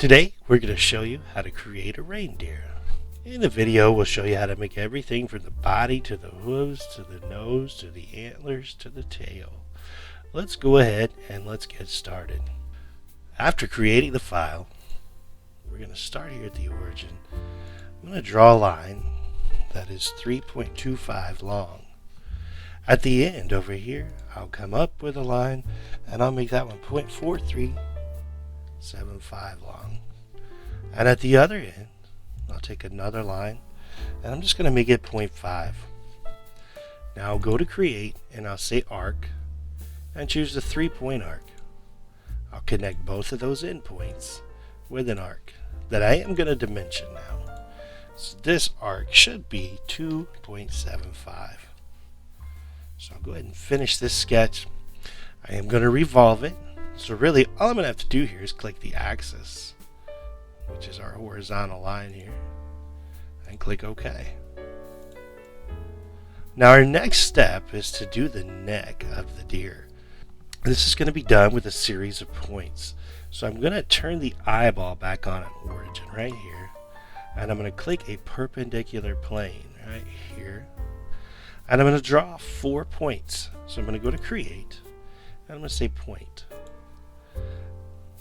Today we're going to show you how to create a reindeer. In the video we'll show you how to make everything from the body to the hooves to the nose to the antlers to the tail. Let's go ahead and let's get started. After creating the file, we're going to start here at the origin. I'm going to draw a line that is 3.25 long. At the end over here I'll come up with a line and I'll make that one 0.4375 long. And at the other end I'll take another line and I'm just going to make it 0.5. Now I'll go to create and I'll say arc and choose the 3-point arc. I'll connect both of those endpoints with an arc that I am going to dimension now. So this arc should be 2.75. So I'll go ahead and finish this sketch. I am going to revolve it. So really all I'm going to have to do here is click the axis, which is our horizontal line here, and click OK. Now our next step is to do the neck of the deer. This is going to be done with a series of points. So I'm going to turn the eyeball back on at origin right here, and I'm going to click a perpendicular plane right here, and I'm going to draw 4 points. So I'm going to go to create and I'm going to say point.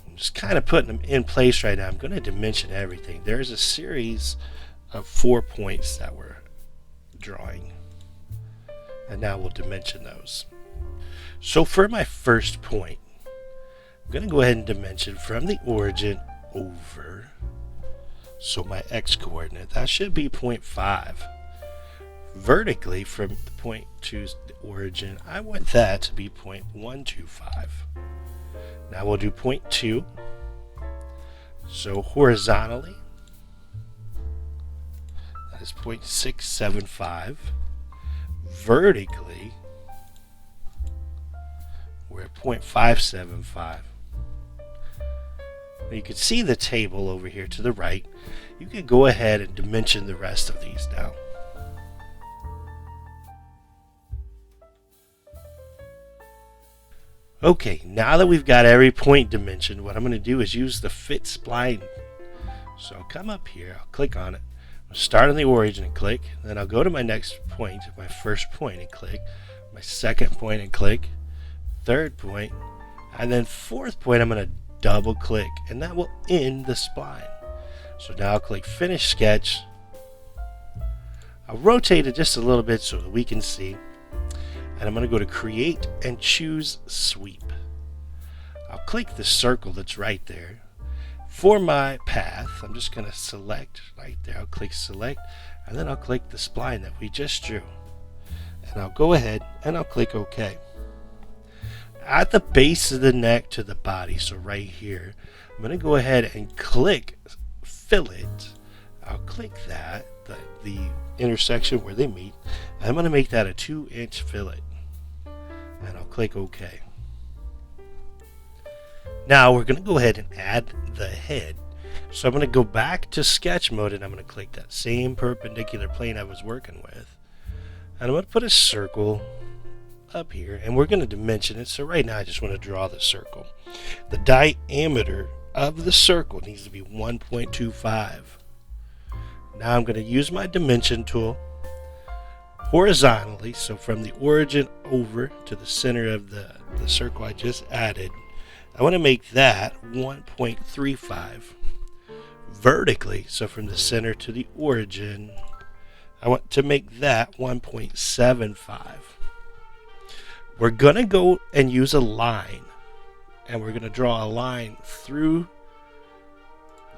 I'm just kind of putting them in place right now. I'm going to dimension everything. There's a series of 4 points that we're drawing, and now we'll dimension those. So for my first point, I'm going to go ahead and dimension from the origin over. So my x coordinate, that should be 0.5. Vertically from the point to the origin, I want that to be 0.125. Now we'll do 0.2. So horizontally, that is 0.675. Vertically, we're at 0.575. Now you can see the table over here to the right. You can go ahead and dimension the rest of these now. Okay, now that we've got every point dimensioned, what I'm going to do is use the fit spline. So I'll come up here, I'll click on it, I'll start on the origin and click, then I'll go to my next point, my first point and click, my second point and click, third point, and then fourth point I'm going to double click, and that will end the spline. So now I'll click finish sketch. I'll rotate it just a little bit so that we can see. And I'm going to go to create and choose sweep. I'll click the circle that's right there. For my path, I'm just going to select right there. I'll click select and then I'll click the spline that we just drew. And I'll go ahead and I'll click OK. At the base of the neck to the body, so right here, I'm going to go ahead and click fillet. I'll click that, the intersection where they meet, and I'm going to make that a 2-inch fillet. And I'll click OK. Now we're going to go ahead and add the head. So I'm going to go back to sketch mode and I'm going to click that same perpendicular plane I was working with. And I'm going to put a circle up here and we're going to dimension it. So right now I just want to draw the circle. The diameter of the circle needs to be 1.25. Now I'm going to use my dimension tool horizontally, so from the origin over to the center of the circle I just added. I want to make that 1.35. Vertically, so from the center to the origin, I want to make that 1.75. We're going to go and use a line, and we're going to draw a line through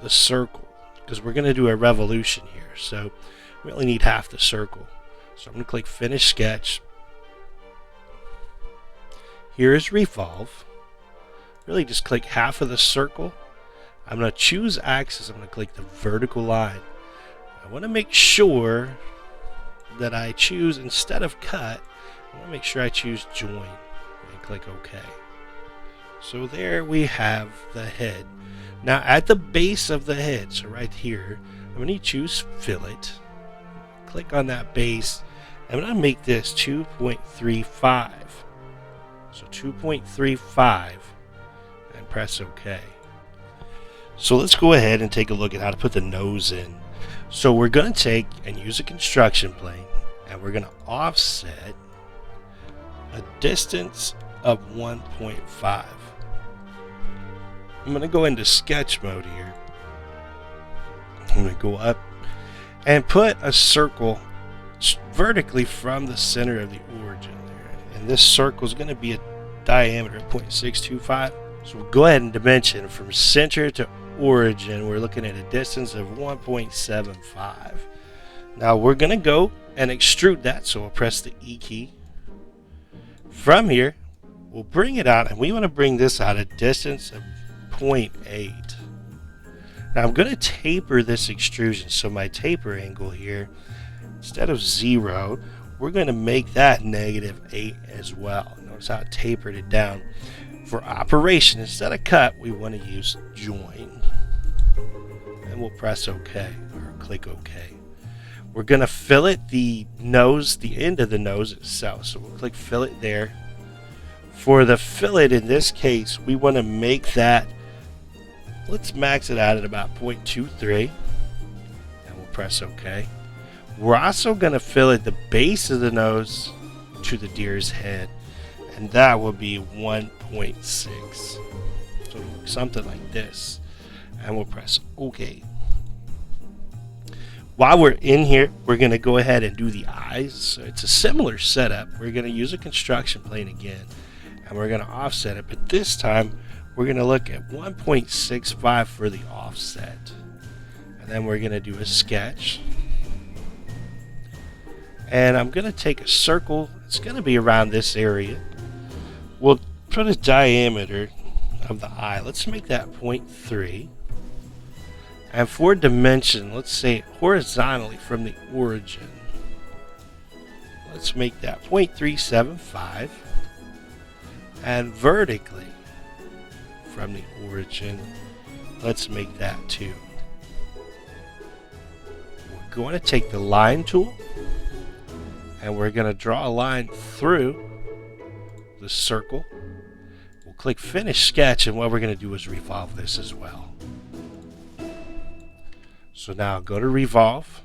the circle because we're going to do a revolution here, so we only need half the circle. So I'm going to click finish sketch. Here is revolve. Really just click half of the circle. I'm going to choose axis. I'm going to click the vertical line. I want to make sure that I choose, instead of cut, I want to make sure I choose join and click OK. So there we have the head. Now at the base of the head, so right here, I'm going to choose fillet. Click on that base. I'm going to make this 2.35. So 2.35 and press OK. So let's go ahead and take a look at how to put the nose in. So we're going to take and use a construction plane, and we're going to offset a distance of 1.5. I'm going to go into sketch mode here. I'm going to go up and put a circle vertically from the center of the origin there. And this circle is going to be a diameter of 0.625. So we'll go ahead and dimension from center to origin. We're looking at a distance of 1.75. Now we're going to go and extrude that. So we'll press the E key. From here, we'll bring it out, and we want to bring this out a distance of 0.8. Now I'm going to taper this extrusion. So my taper angle here, instead of 0, we're going to make that -8 as well. Notice how I tapered it down. For operation, instead of cut, we want to use join. And we'll press OK, or click OK. We're going to fillet the nose, the end of the nose itself. So we'll click fillet there. For the fillet, in this case, we want to make that, let's max it out at about 0.23. And we'll press OK. We're also going to fillet the base of the nose to the deer's head. And that will be 1.6. So it'll look something like this. And we'll press OK. While we're in here, we're going to go ahead and do the eyes. So it's a similar setup. We're going to use a construction plane again. And we're going to offset it. But this time, we're going to look at 1.65 for the offset. And then we're going to do a sketch. And I'm going to take a circle. It's going to be around this area. We'll put a diameter of the eye. Let's make that 0.3. And for dimension, let's say horizontally from the origin. Let's make that 0.375. And vertically from the origin, let's make that 2. We're going to take the line tool, and we're going to draw a line through the circle. We'll click finish sketch, and what we're going to do is revolve this as well. So now go to revolve,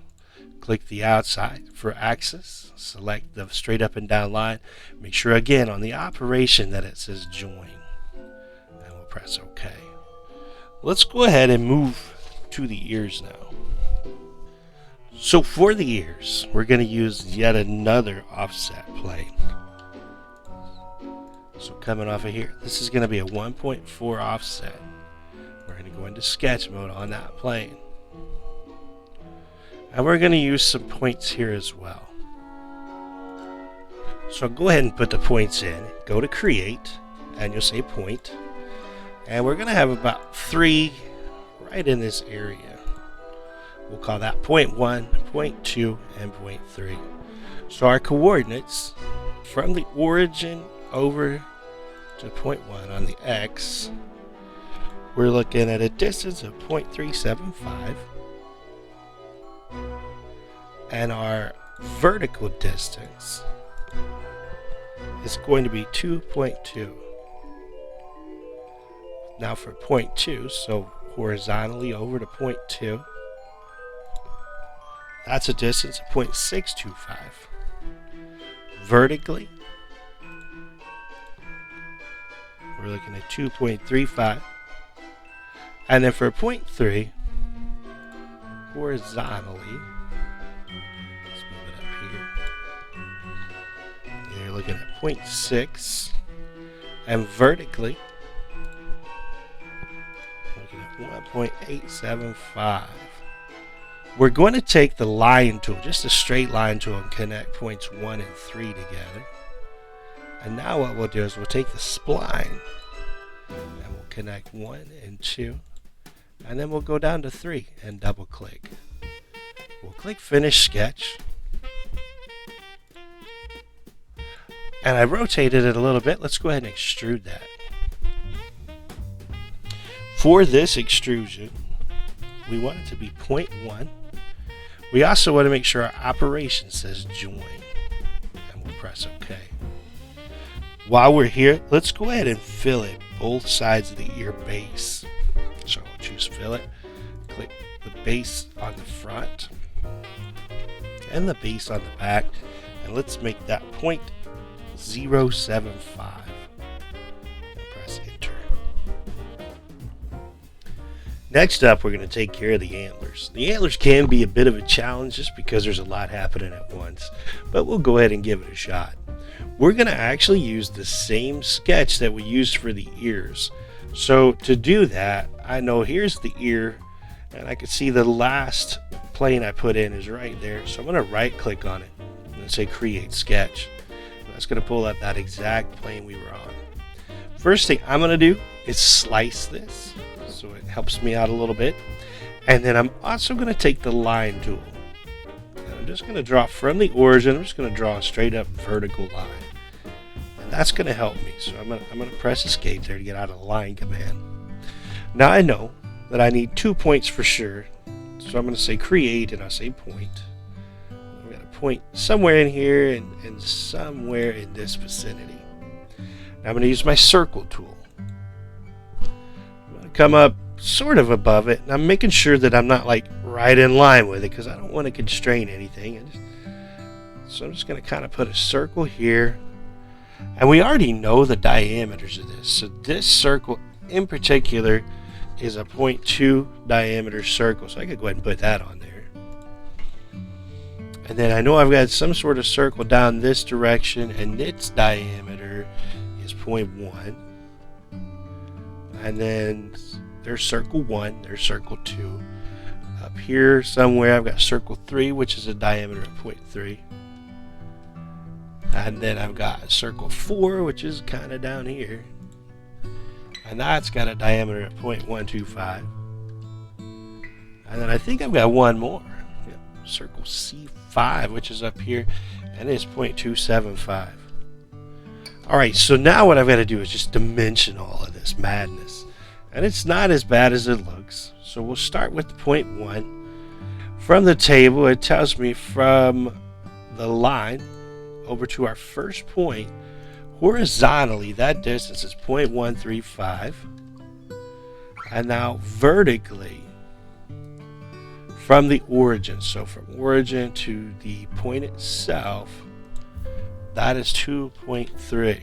click the outside for axis, select the straight up and down line. Make sure again on the operation that it says join, and we'll press OK. Let's go ahead and move to the ears now. So for the ears, we're going to use yet another offset plane. So coming off of here, this is going to be a 1.4 offset. We're going to go into sketch mode on that plane. And we're going to use some points here as well. So go ahead and put the points in. Go to create, and you'll say point. And we're going to have about 3 right in this area. We'll call that 0.1, 0.2, and 0.3. So our coordinates from the origin over to 0.1 on the X, we're looking at a distance of 0.375, and our vertical distance is going to be 2.2. Now for 0.2, so horizontally over to 0.2, that's a distance of 0.625. Vertically, we're looking at 2.35. And then for 0.3, horizontally, let's move it up here. And you're looking at 0.6. And vertically, looking at 1.875. We're going to take the line tool, just a straight line tool, and connect points 1 and 3 together. And now what we'll do is we'll take the spline and we'll connect 1 and 2, and then we'll go down to 3 and double click. We'll click finish sketch, and I rotated it a little bit. Let's go ahead and extrude that. For this extrusion, we want it to be 0.1. We also want to make sure our operation says join, and we'll press OK. While we're here, let's go ahead and fillet both sides of the ear base. So choose fillet. Click the base on the front and the base on the back, and let's make that 0.075 and press enter. Next up, we're going to take care of the antlers. The antlers can be a bit of a challenge just because there's a lot happening at once, but we'll go ahead and give it a shot. We're going to actually use the same sketch that we used for the ears. So to do that, I know here's the ear, and I can see the last plane I put in is right there. So I'm going to right click on it and say create sketch. And that's going to pull up that exact plane we were on. First thing I'm going to do is slice this, so it helps me out a little bit. And then I'm also going to take the line tool. And I'm just going to draw from the origin. I'm just going to draw a straight up vertical line. And that's going to help me. So I'm going to press escape there to get out of the line command. Now I know that I need 2 points for sure. So I'm going to say create, and I'll say point. I've got a point somewhere in here and somewhere in this vicinity. Now I'm going to use my circle tool. I'm going to come up sort of above it, and I'm making sure that I'm not like right in line with it because I don't want to constrain anything. So I'm just going to kind of put a circle here, and we already know the diameters of this. So this circle in particular is a 0.2 diameter circle, so I could go ahead and put that on there. And then I know I've got some sort of circle down this direction, and its diameter is 0.1. And then there's circle 1, there's circle 2. Up here somewhere I've got circle 3, which is a diameter of 0.3. And then I've got circle 4, which is kind of down here. And that's got a diameter of 0.125. And then I think I've got one more. Yep. Circle C5, which is up here, and it's 0.275. Alright, so now what I've got to do is just dimension all of this madness. And it's not as bad as it looks. So we'll start with the 0.1. From the table, it tells me from the line over to our first point, horizontally, that distance is 0.135. And now vertically, from the origin, so from origin to the point itself, that is 2.3.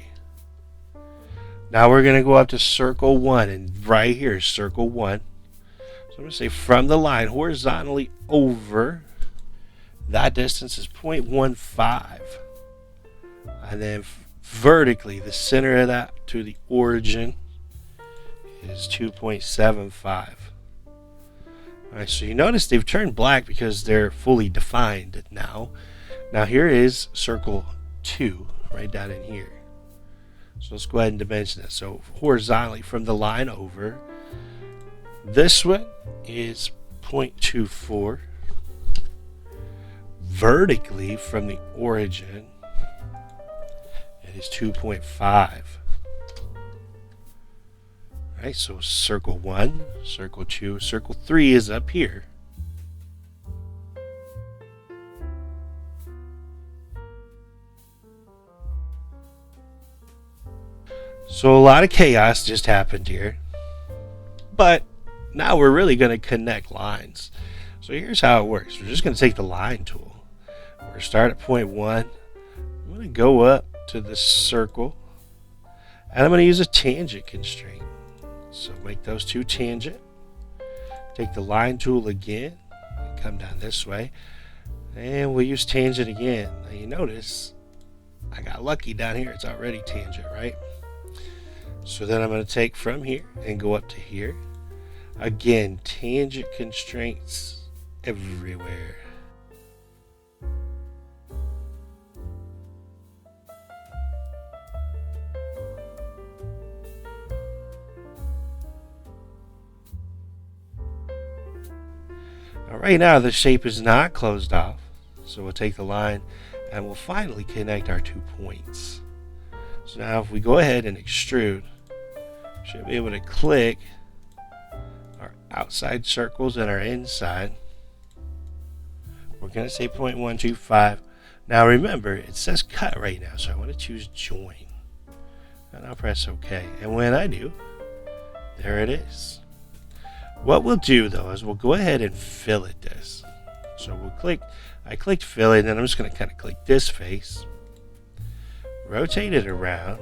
Now we're going to go up to circle 1, and right here is circle 1. So I'm going to say from the line horizontally over, that distance is 0.15. And then vertically, the center of that to the origin is 2.75. Alright, so you notice they've turned black because they're fully defined now. Now here is circle 2 right down in here. So let's go ahead and dimension that. So horizontally from the line over, this one is 0.24. Vertically from the origin, it is 2.5. Alright, so circle 1, circle 2, circle 3 is up here. So a lot of chaos just happened here. But now we're really going to connect lines. So here's how it works. We're just going to take the line tool. We're going to start at 0.1. I'm going to go up to this circle. And I'm going to use a tangent constraint. So make those two tangent. Take the line tool again. And come down this way. And we'll use tangent again. Now you notice I got lucky down here. It's already tangent, right? So then I'm going to take from here and go up to here. Again, tangent constraints everywhere. Now right now the shape is not closed off. So we'll take the line and we'll finally connect our 2 points. So now if we go ahead and extrude, we should be able to click our outside circles and our inside. We're going to say 0.125. Now remember, it says cut right now, so I want to choose join. And I'll press OK. And when I do, there it is. What we'll do though is we'll go ahead and fillet this. So we'll click, I clicked fillet, and then I'm just going to kind of click this face, rotate it around,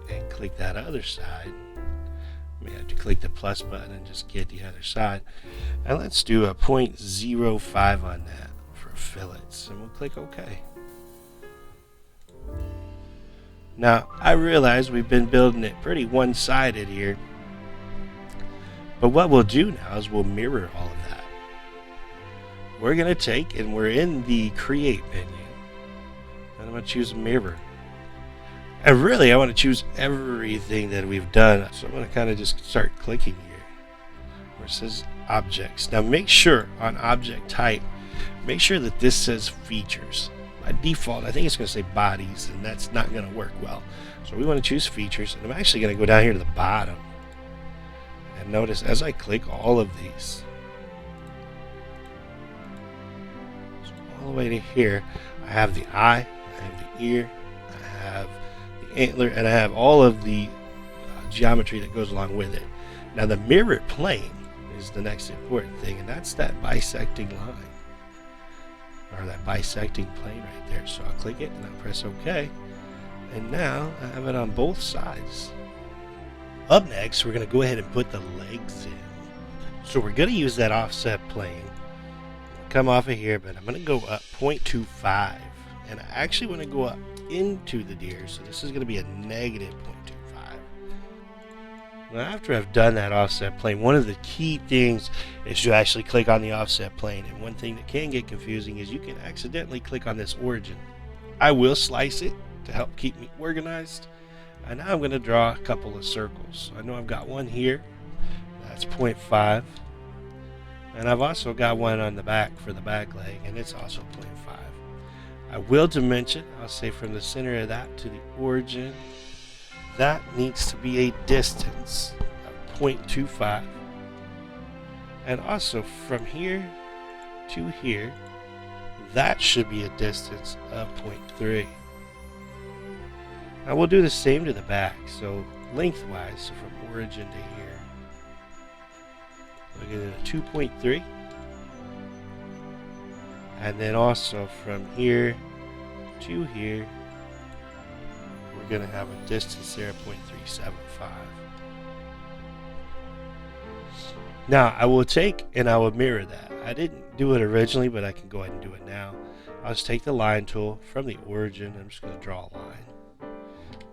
and click that other side. We have to click the plus button and just get the other side. And let's do a 0.05 on that for fillets, and we'll click OK. Now, I realize we've been building it pretty one-sided here, but what we'll do now is we'll mirror all of that. We're going to take, and we're in the Create menu, and I'm going to choose Mirror. And really, I want to choose everything that we've done, so I'm going to kind of just start clicking here where it says Objects. Now make sure on Object Type, make sure that this says Features. By default, I think it's going to say Bodies, and that's not going to work well. So we want to choose Features, and I'm actually going to go down here to the bottom. And notice as I click all of these, so all the way to here, I have the eye, I have the ear, I have the antler, and I have all of the geometry that goes along with it. Now the mirrored plane is the next important thing, and that's that bisecting line, or that bisecting plane right there. So I'll click it and I'll press OK, and now I have it on both sides. Up next, we're going to go ahead and put the legs in. So we're going to use that offset plane. Come off of here, but I'm going to go up 0.25. And I actually want to go up into the deer, so this is going to be a negative 0.25. Now after I've done that offset plane, one of the key things is to actually click on the offset plane. And one thing that can get confusing is you can accidentally click on this origin. I will slice it to help keep me organized. And now I'm going to draw a couple of circles. I know I've got one here, that's 0.5, and I've also got one on the back for the back leg, and it's also 0.5. I will dimension, I'll say from the center of that to the origin, that needs to be a distance of 0.25, and also from here to here, that should be a distance of 0.3. Now we'll do the same to the back, so lengthwise, so from origin to here, look at it, 2.3, and then also from here to here, we're going to have a distance there of 0.375. Now I will take and I will mirror that. I didn't do it originally, but I can go ahead and do it now. I'll just take the line tool from the origin. I'm just going to draw a line.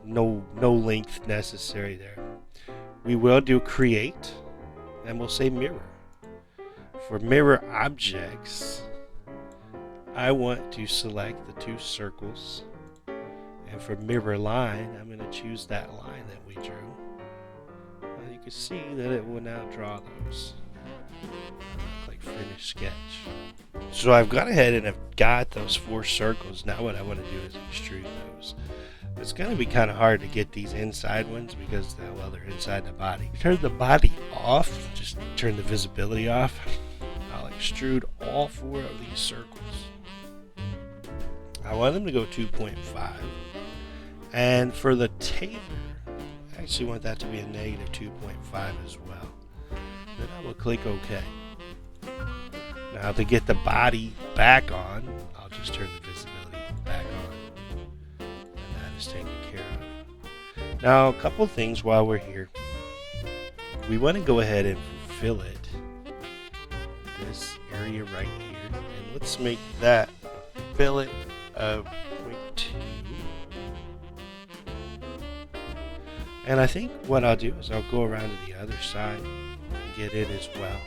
No length necessary there. We will do create, and we'll say mirror. For mirror objects, I want to select the two circles, and for mirror line, I'm going to choose that line that we drew. Now you can see that it will now draw those. Click finish sketch. So I've gone ahead and I've got those 4 circles. Now what I want to do is extrude those. It's going to be kind of hard to get these inside ones because, well, they're inside the body. Turn the body off, just turn the visibility off. I'll extrude all 4 of these circles. I want them to go 2.5. And for the taper, I actually want that to be a negative 2.5 as well. Then I will click OK. Now to get the body back on, I'll just turn the visibility back on. Is taken care of. Now a couple things while we're here. We want to go ahead and fillet this area right here, and let's make that a fillet of 0.2. And I think what I'll do is I'll go around to the other side and get it as well.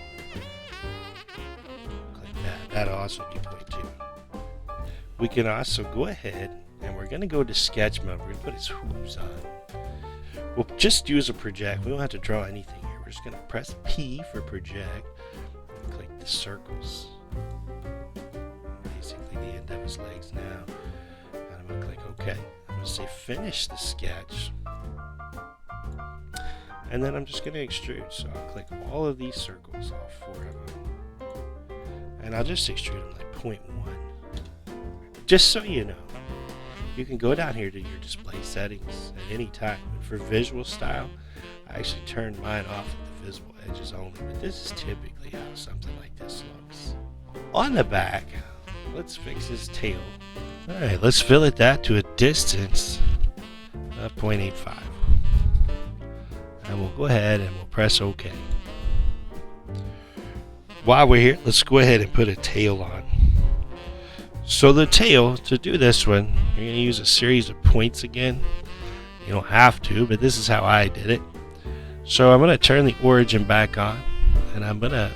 Click that. That'll also be 0.2. We can also go ahead and we're going to go to sketch mode. We're going to put his hooves on. We'll just use a project. We don't have to draw anything here. We're just going to press P for project. And click the circles. Basically the end of his legs now. And I'm going to click OK. I'm going to say finish the sketch. And then I'm just going to extrude. So I'll click all of these circles, all 4 of them. And I'll just extrude them like 0.1. Just so you know, you can go down here to your display settings at any time. And for visual style, I actually turned mine off at the visible edges only, but this is typically how something like this looks. On the back, let's fix his tail. Alright, let's fillet that to a distance of 0.85. And we'll go ahead and we'll press OK. While we're here, let's go ahead and put a tail on. So the tail, to do this one, you're going to use a series of points again. You don't have to, but this is how I did it. So I'm going to turn the origin back on, and I'm going to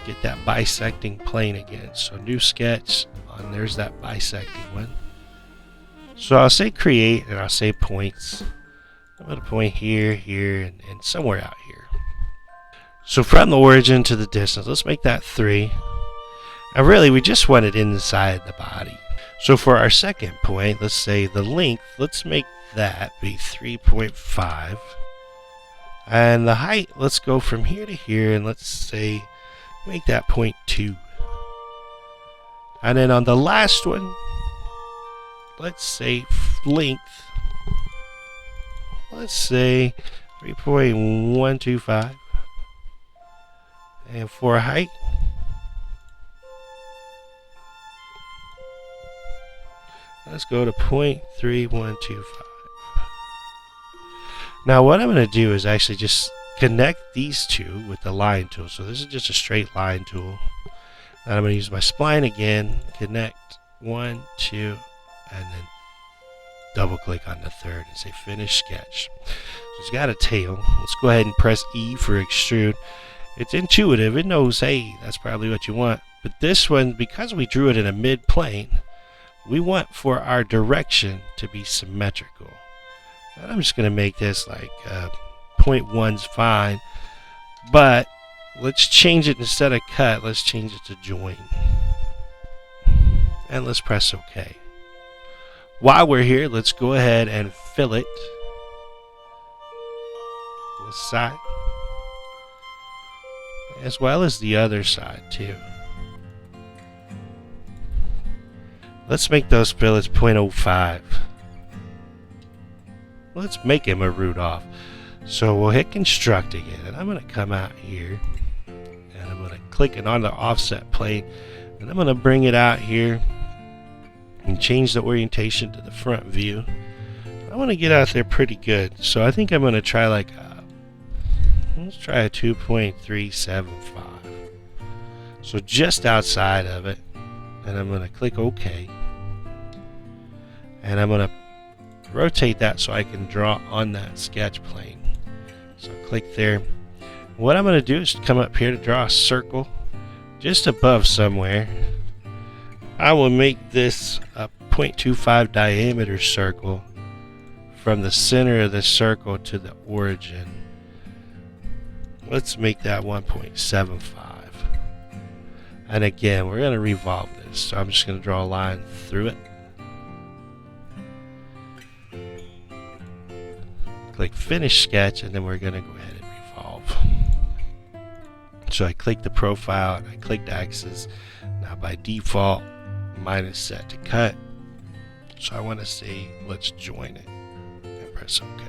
get that bisecting plane again. So new sketch, and there's that bisecting one. So I'll say create, and I'll say points. I'm going to point here, here, and somewhere out here. So from the origin to the distance, let's make that 3. And really, we just want it inside the body. So for our second point, let's say the length, let's make that be 3.5. And the height, let's go from here to here, and let's say, make that 0.2. And then on the last one, let's say length, let's say 3.125. And for height, let's go to 0.3125. Now what I'm going to do is actually just connect these two with the line tool. So this is just a straight line tool. And I'm going to use my spline again, connect 1, 2, and then double click on the third and say finish sketch. So it's got a tail. Let's go ahead and press E for extrude. It's intuitive. It knows, hey, that's probably what you want. But this one, because we drew it in a mid plane, we want for our direction to be symmetrical. And I'm just going to make this like 0.1's fine. But let's change it, instead of cut, let's change it to join. And let's press OK. While we're here, let's go ahead and fillet this side, as well as the other side too. Let's make those fillets 0.05. Let's make him a root off. So we'll hit construct again, and I'm going to come out here, and I'm going to click it on the offset plane, and I'm going to bring it out here and change the orientation to the front view. I want to get out there pretty good, so I think I'm going to try like let's try a 2.375. So just outside of it, and I'm going to click OK, and I'm going to rotate that so I can draw on that sketch plane. So click there. What I'm going to do is come up here to draw a circle just above somewhere. I will make this a 0.25 diameter circle from the center of the circle to the origin. Let's make that 1.75. And again, we're going to revolve this. So I'm just going to draw a line through it. Click finish sketch, and then we're going to go ahead and revolve. So I click the profile and I click the axis. Now by default, mine is set to cut. So I want to say let's join it and press OK.